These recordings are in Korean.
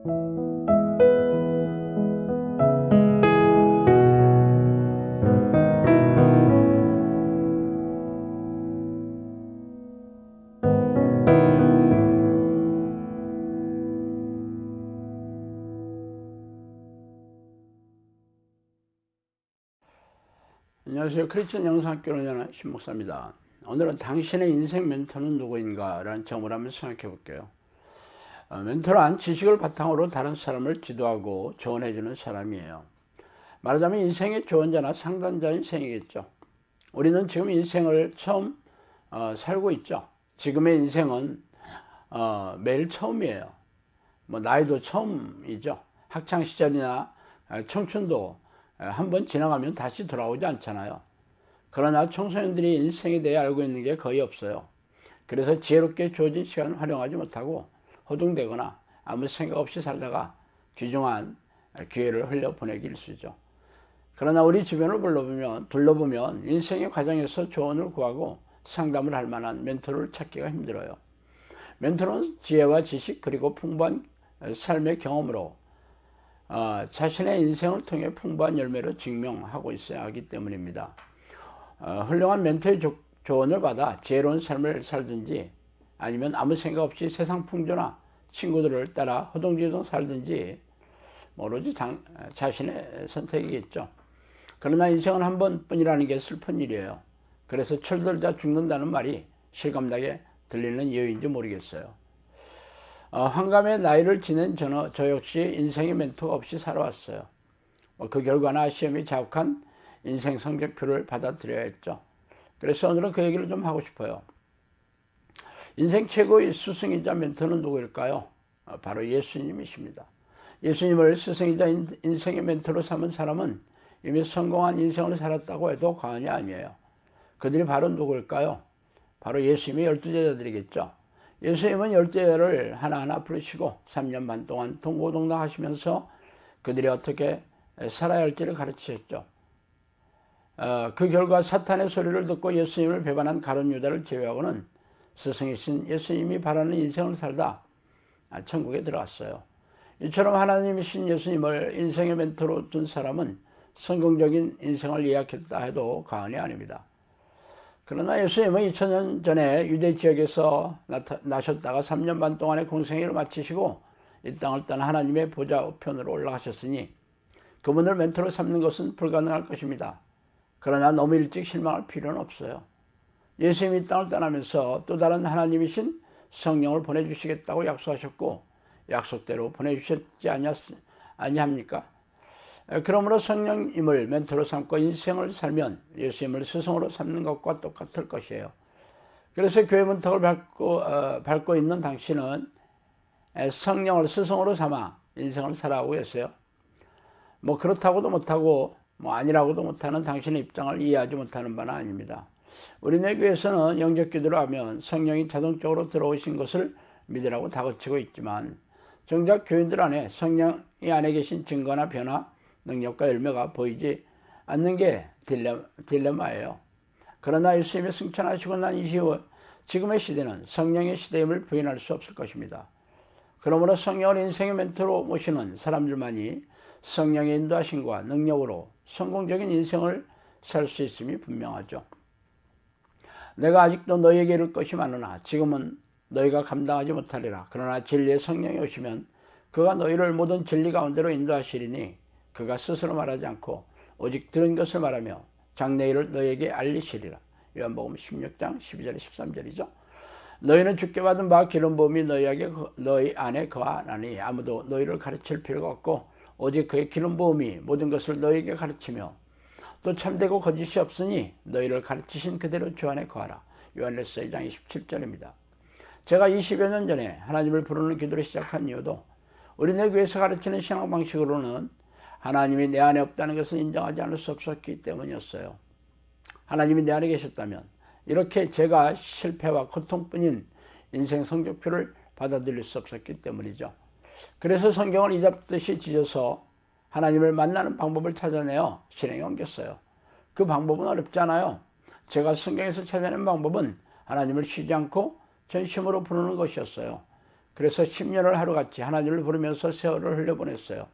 안녕하세요. 크리스천 영상학교를 운영하는 신목사입니다. 오늘은 당신의 인생 멘토는 누구인가? 라는 점을 한번 생각해 볼게요. 멘토란 지식을 바탕으로 다른 사람을 지도하고 조언해 주는 사람이에요. 말하자면 인생의 조언자나 상담자인 셈이겠죠. 우리는 지금 인생을 처음 살고 있죠. 지금의 인생은 매일 처음이에요. 나이도 처음이죠. 학창시절이나 청춘도 한번 지나가면 다시 돌아오지 않잖아요. 그러나 청소년들이 인생에 대해 알고 있는 게 거의 없어요. 그래서 지혜롭게 주어진 시간을 활용하지 못하고 허둥대거나 아무 생각 없이 살다가 귀중한 기회를 흘려보내기 일쑤죠. 그러나 우리 주변을 둘러보면 인생의 과정에서 조언을 구하고 상담을 할 만한 멘토를 찾기가 힘들어요. 멘토는 지혜와 지식 그리고 풍부한 삶의 경험으로 자신의 인생을 통해 풍부한 열매로 증명하고 있어야 하기 때문입니다. 훌륭한 멘토의 조언을 받아 지혜로운 삶을 살든지 아니면 아무 생각 없이 세상 풍조나 친구들을 따라 허둥지둥 살든지 오로지 자신의 선택이겠죠. 그러나 인생은 한 번뿐이라는 게 슬픈 일이에요. 그래서 철들자 죽는다는 말이 실감나게 들리는 이유인지 모르겠어요. 환감의 나이를 지낸 저 역시 인생의 멘토가 없이 살아왔어요. 그 결과나 시험이 자욱한 인생 성적표를 받아들여야 했죠. 그래서 오늘은 그 얘기를 좀 하고 싶어요. 인생 최고의 스승이자 멘토는 누구일까요? 바로 예수님이십니다. 예수님을 스승이자 인생의 멘토로 삼은 사람은 이미 성공한 인생을 살았다고 해도 과언이 아니에요. 그들이 바로 누구일까요? 바로 예수님의 12제자들이겠죠. 예수님은 12제자를 하나하나 부르시고 3년 반 동안 동고동락 하시면서 그들이 어떻게 살아야 할지를 가르치셨죠. 그 결과 사탄의 소리를 듣고 예수님을 배반한 가룟 유다를 제외하고는 스승이신 예수님이 바라는 인생을 살다 천국에 들어갔어요. 이처럼 하나님이신 예수님을 인생의 멘토로 둔 사람은 성공적인 인생을 예약했다 해도 과언이 아닙니다. 그러나 예수님은 2000년 전에 유대 지역에서 나셨다가 3년 반 동안의 공생애를 마치시고 이 땅을 떠나 하나님의 보좌 우편으로 올라가셨으니 그분을 멘토로 삼는 것은 불가능할 것입니다. 그러나 너무 일찍 실망할 필요는 없어요. 예수님이 이 땅을 떠나면서 또 다른 하나님이신 성령을 보내주시겠다고 약속하셨고 약속대로 보내주셨지 아니합니까? 그러므로 성령님을 멘토로 삼고 인생을 살면 예수님을 스승으로 삼는 것과 똑같을 것이에요. 그래서 교회 문턱을 밟고 있는 당신은 성령을 스승으로 삼아 인생을 살아가고 계세요. 그렇다고도 못하고 아니라고도 못하는 당신의 입장을 이해하지 못하는 바는 아닙니다. 우리네 교회에서는 영적 기도를 하면 성령이 자동적으로 들어오신 것을 믿으라고 다그치고 있지만 정작 교인들 안에 성령이 안에 계신 증거나 변화, 능력과 열매가 보이지 않는 게 딜레마예요. 그러나 예수님이 승천하시고 난 이후 지금의 시대는 성령의 시대임을 부인할 수 없을 것입니다. 그러므로 성령을 인생의 멘토로 모시는 사람들만이 성령의 인도하심과 능력으로 성공적인 인생을 살 수 있음이 분명하죠. 내가 아직도 너희에게 이를 것이 많으나 지금은 너희가 감당하지 못하리라. 그러나 진리의 성령이 오시면 그가 너희를 모든 진리 가운데로 인도하시리니 그가 스스로 말하지 않고 오직 들은 것을 말하며 장래일을 너희에게 알리시리라. 요한복음 16장 12절 13절이죠. 너희는 주께 받은 바 기름 부음이 너희 안에 거하나니 아무도 너희를 가르칠 필요가 없고 오직 그의 기름 부음이 모든 것을 너희에게 가르치며 또 참되고 거짓이 없으니 너희를 가르치신 그대로 주 안에 거하라. 요한일서 2장 27절입니다. 제가 20여 년 전에 하나님을 부르는 기도를 시작한 이유도 우리네 교회에서 가르치는 신앙 방식으로는 하나님이 내 안에 없다는 것을 인정하지 않을 수 없었기 때문이었어요. 하나님이 내 안에 계셨다면 이렇게 제가 실패와 고통뿐인 인생 성적표를 받아들일 수 없었기 때문이죠. 그래서 성경을 이잡듯이 지져서 하나님을 만나는 방법을 찾아내어 실행에 옮겼어요. 그 방법은 어렵지 않아요. 제가 성경에서 찾아낸 방법은 하나님을 쉬지 않고 전심으로 부르는 것이었어요. 그래서 10년을 하루같이 하나님을 부르면서 세월을 흘려보냈어요.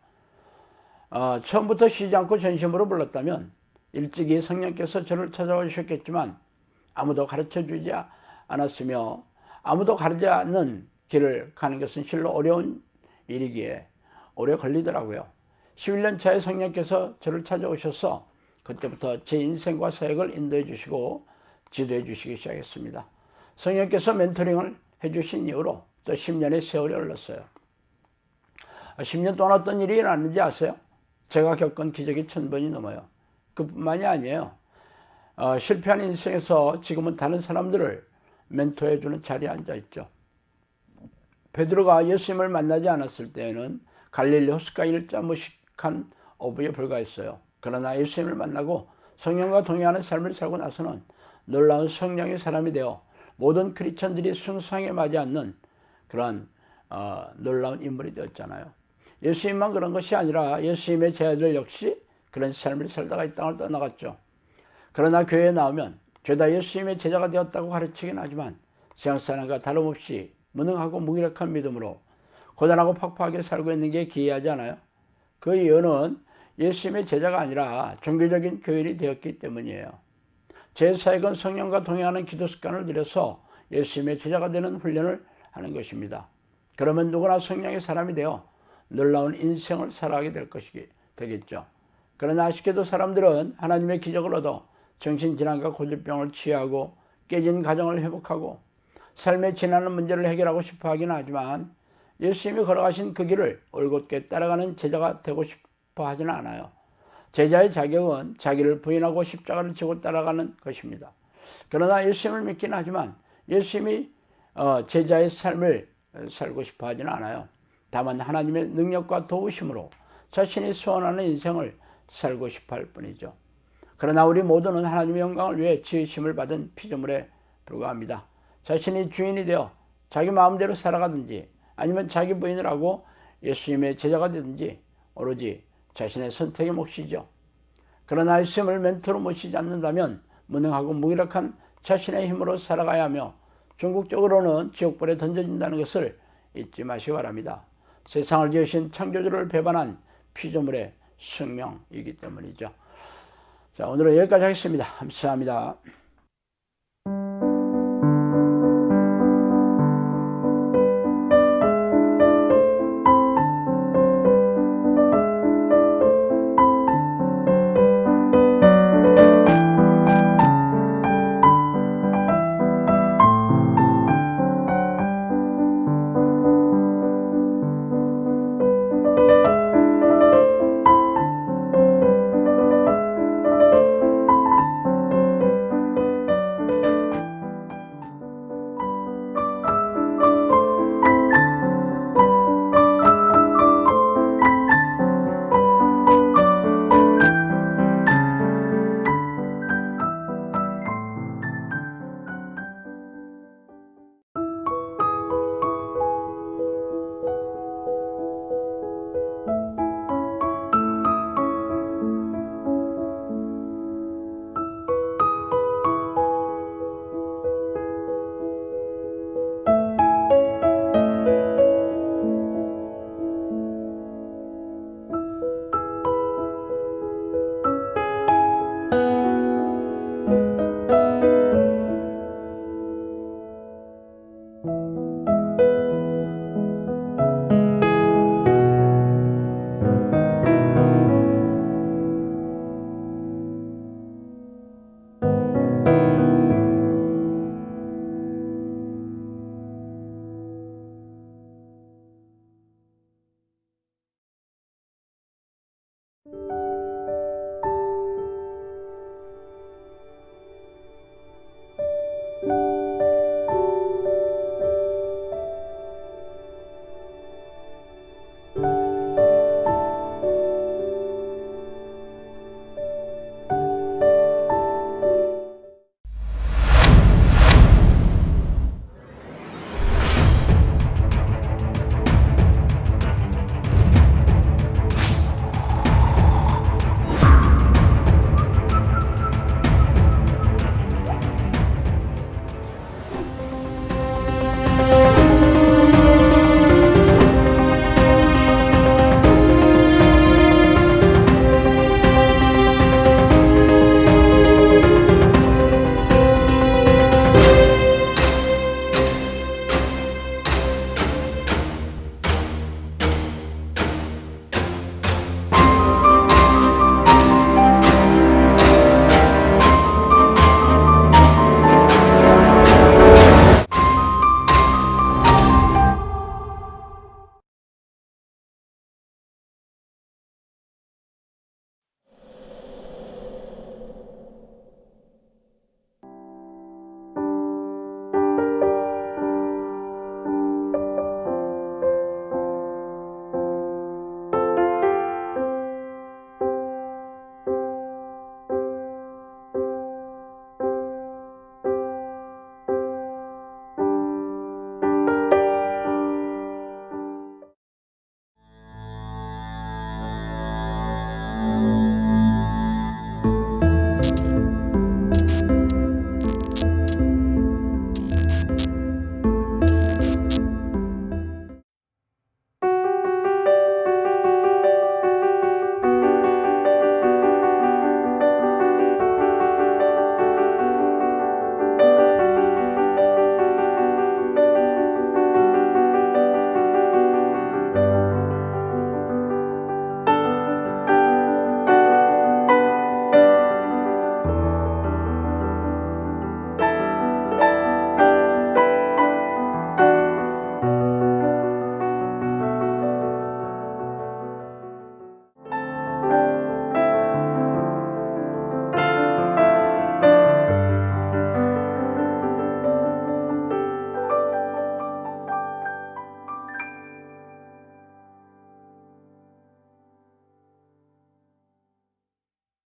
처음부터 쉬지 않고 전심으로 불렀다면 일찍이 성령께서 저를 찾아와 주셨겠지만 아무도 가르쳐주지 않았으며 아무도 가르치지 않는 길을 가는 것은 실로 어려운 일이기에 오래 걸리더라고요. 11년 차에 성령께서 저를 찾아오셔서 그때부터 제 인생과 사역을 인도해 주시고 지도해 주시기 시작했습니다. 성령께서 멘토링을 해주신 이후로 또 10년의 세월이 흘렀어요. 10년 동안 어떤 일이 일어났는지 아세요? 제가 겪은 기적이 1000번이 넘어요. 그뿐만이 아니에요. 실패한 인생에서 지금은 다른 사람들을 멘토해주는 자리에 앉아있죠. 베드로가 예수님을 만나지 않았을 때에는 갈릴리 호숫가 일자 무식한 어부에 불과했어요. 그러나 예수님을 만나고 성령과 동행하는 삶을 살고 나서는 놀라운 성령의 사람이 되어 모든 크리스천들이 숭상에 맞지 않는 그런 놀라운 인물이 되었잖아요. 예수님만 그런 것이 아니라 예수님의 제자들 역시 그런 삶을 살다가 이 땅을 떠나갔죠. 그러나 교회에 나오면 죄다 예수님의 제자가 되었다고 가르치긴 하지만 세상 사람과 다름없이 무능하고 무기력한 믿음으로 고단하고 팍팍하게 살고 있는 게 기이하지 않아요? 그 이유는 예수님의 제자가 아니라 종교적인 교인이 되었기 때문이에요. 제 사역은 성령과 동행하는 기도 습관을 들여서 예수님의 제자가 되는 훈련을 하는 것입니다. 그러면 누구나 성령의 사람이 되어 놀라운 인생을 살아가게 되겠죠. 그러나 아쉽게도 사람들은 하나님의 기적을 얻어 정신질환과 고질병을 치유하고 깨진 가정을 회복하고 삶의 지나는 문제를 해결하고 싶어 하긴 하지만 예수님이 걸어가신 그 길을 올곧게 따라가는 제자가 되고 싶어 하지는 않아요. 제자의 자격은 자기를 부인하고 십자가를 지고 따라가는 것입니다. 그러나 예수님을 믿긴 하지만 예수님이 제자의 삶을 살고 싶어 하지는 않아요. 다만 하나님의 능력과 도우심으로 자신이 소원하는 인생을 살고 싶어 할 뿐이죠. 그러나 우리 모두는 하나님의 영광을 위해 지으심을 받은 피조물에 불과합니다. 자신이 주인이 되어 자기 마음대로 살아가든지 아니면 자기 부인을 하고 예수님의 제자가 되든지 오로지 자신의 선택의 몫이죠. 그러나 예수님을 멘토로 모시지 않는다면 무능하고 무기력한 자신의 힘으로 살아가야 하며 궁극적으로는 지옥불에 던져진다는 것을 잊지 마시기 바랍니다. 세상을 지으신 창조주를 배반한 피조물의 숙명이기 때문이죠. 자, 오늘은 여기까지 하겠습니다. 감사합니다.